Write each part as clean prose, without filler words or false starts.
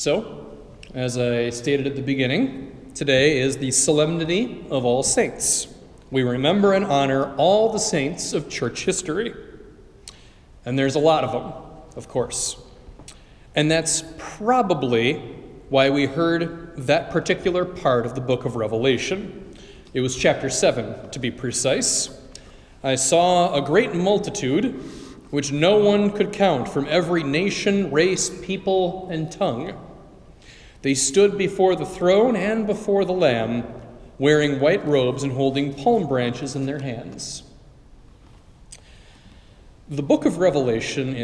So, as I stated at the beginning, today is the Solemnity of All Saints. We remember and honor all the saints of church history. And there's a lot of them, of course. And that's probably why we heard that particular part of the book of Revelation. It was chapter 7, to be precise. I saw a great multitude, which no one could count, from every nation, race, people, and tongue. They stood before the throne and before the Lamb, wearing white robes and holding palm branches in their hands. The book of Revelation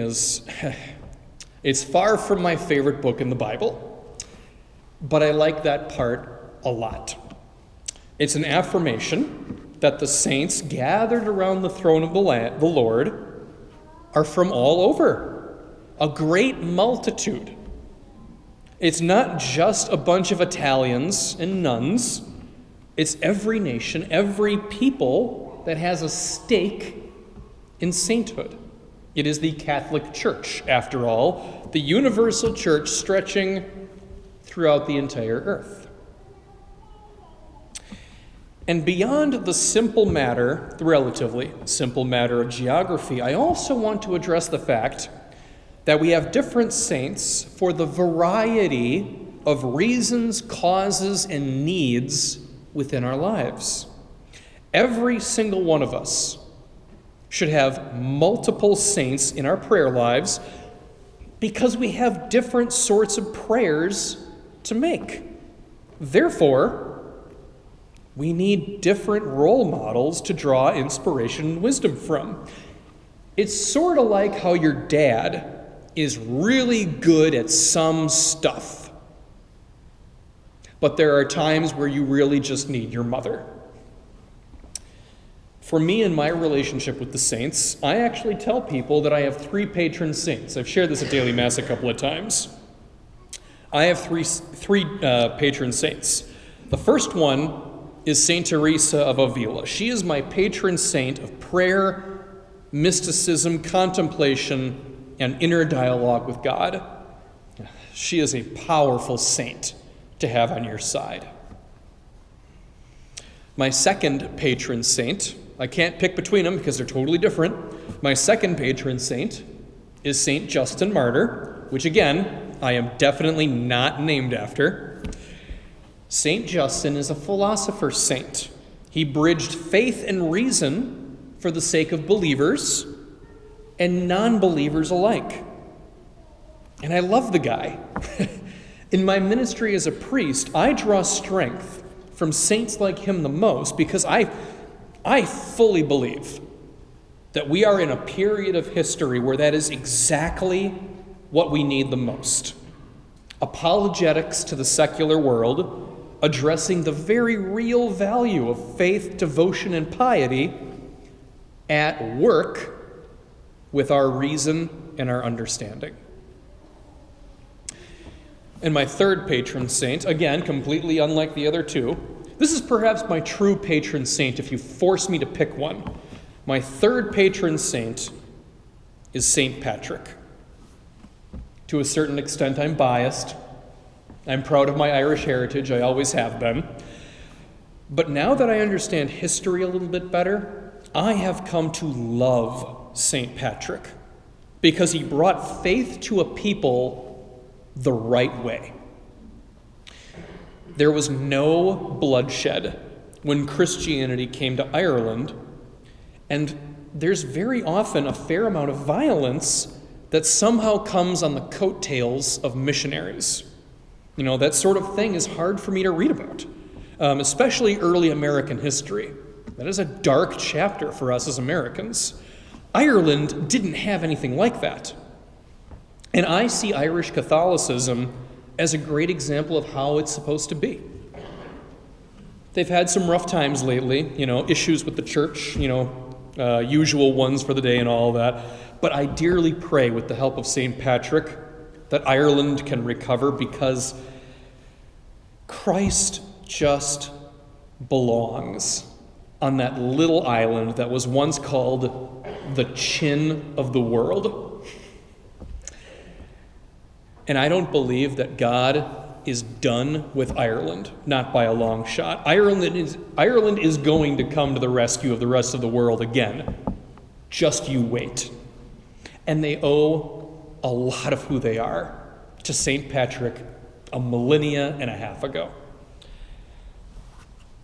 it's far from my favorite book in the Bible, but I like that part a lot. It's an affirmation that the saints gathered around the throne of the Lord are from all over, a great multitude. It's not just a bunch of Italians and nuns. It's every nation, every people that has a stake in sainthood. It is the Catholic Church, after all, the universal church stretching throughout the entire earth. And beyond the relatively simple matter of geography, I also want to address the fact that we have different saints for the variety of reasons, causes, and needs within our lives. Every single one of us should have multiple saints in our prayer lives because we have different sorts of prayers to make. Therefore, we need different role models to draw inspiration and wisdom from. It's sort of like how your dad is really good at some stuff, but there are times where you really just need your mother. For me and my relationship with the saints, I actually tell people that I have 3 patron saints. I've shared this at Daily Mass a couple of times. I have three patron saints. The first one is Saint Teresa of Avila. She is my patron saint of prayer, mysticism, contemplation, and inner dialogue with God. She is a powerful saint to have on your side. My second patron saint, I can't pick between them because they're totally different. My second patron saint is Saint Justin Martyr, which again, I am definitely not named after. Saint Justin is a philosopher's saint. He bridged faith and reason for the sake of believers and non-believers alike. And I love the guy. In my ministry as a priest, I draw strength from saints like him the most because I fully believe that we are in a period of history where that is exactly what we need the most. Apologetics to the secular world, addressing the very real value of faith, devotion, and piety at work with our reason and our understanding. And my third patron saint, again, completely unlike the other two, this is perhaps my true patron saint if you force me to pick one. My third patron saint is Saint Patrick. To a certain extent, I'm biased. I'm proud of my Irish heritage, I always have been. But now that I understand history a little bit better, I have come to love Saint Patrick because he brought faith to a people the right way. There was no bloodshed when Christianity came to Ireland, and there's very often a fair amount of violence that somehow comes on the coattails of missionaries. You know, that sort of thing is hard for me to read about, especially early American history. That is a dark chapter for us as Americans. Ireland didn't have anything like that. And I see Irish Catholicism as a great example of how it's supposed to be. They've had some rough times lately, issues with the church, usual ones for the day and all that. But I dearly pray with the help of St. Patrick that Ireland can recover because Christ just belongs on that little island that was once called the chin of the world. And I don't believe that God is done with Ireland, not by a long shot. Ireland is going to come to the rescue of the rest of the world again. Just you wait. And they owe a lot of who they are to St. Patrick a millennia and a half ago.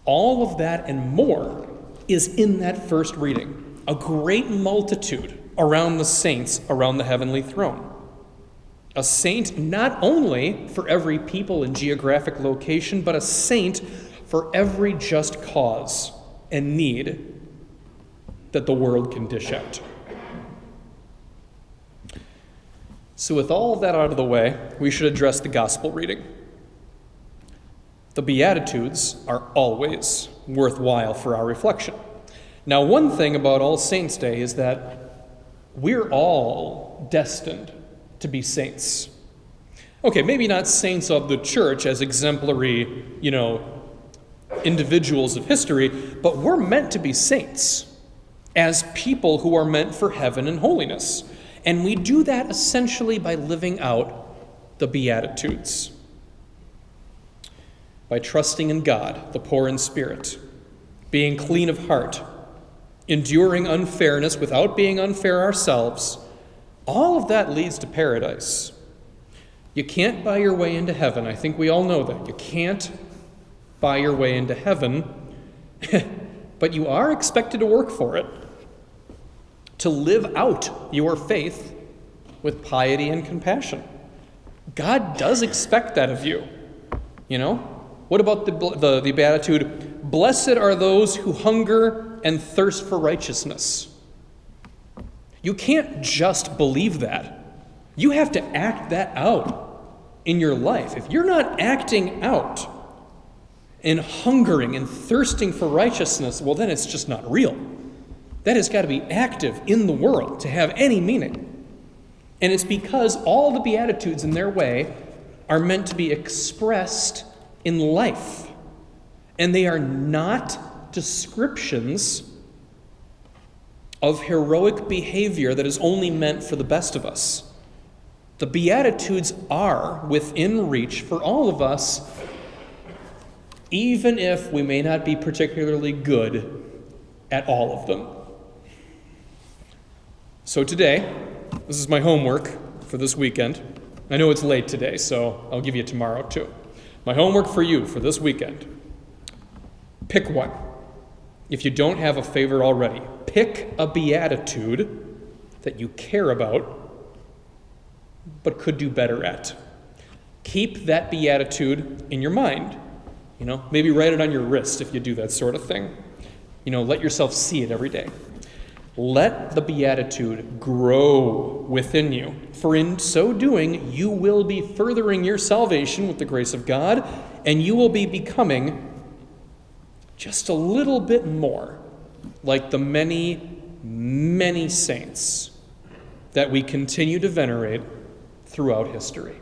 All of that and more is in that first reading. A great multitude around the saints around the heavenly throne. A saint not only for every people and geographic location, but a saint for every just cause and need that the world can dish out. So with all of that out of the way, we should address the gospel reading. The Beatitudes are always worthwhile for our reflection. Now, one thing about All Saints' Day is that we're all destined to be saints. Okay, maybe not saints of the church as exemplary, individuals of history, but we're meant to be saints as people who are meant for heaven and holiness. And we do that essentially by living out the Beatitudes. By trusting in God, the poor in spirit, being clean of heart, enduring unfairness without being unfair ourselves. All of that leads to paradise. You can't buy your way into heaven. I think we all know that. You can't buy your way into heaven, but you are expected to work for it, to live out your faith with piety and compassion. God does expect that of you. What about the Beatitude? Blessed are those who hunger and thirst for righteousness. You can't just believe that. You have to act that out in your life. If you're not acting out and hungering and thirsting for righteousness, well, then it's just not real. That has got to be active in the world to have any meaning. And it's because all the Beatitudes in their way are meant to be expressed in life. And they are not descriptions of heroic behavior that is only meant for the best of us. The Beatitudes are within reach for all of us, even if we may not be particularly good at all of them. So today, this is my homework for this weekend. I know it's late today, so I'll give you tomorrow too. My homework for you for this weekend. Pick one. If you don't have a favorite already, pick a beatitude that you care about but could do better at. Keep that beatitude in your mind. Maybe write it on your wrist if you do that sort of thing. Let yourself see it every day. Let the beatitude grow within you, for in so doing, you will be furthering your salvation with the grace of God, and you will be becoming just a little bit more like the many, many saints that we continue to venerate throughout history.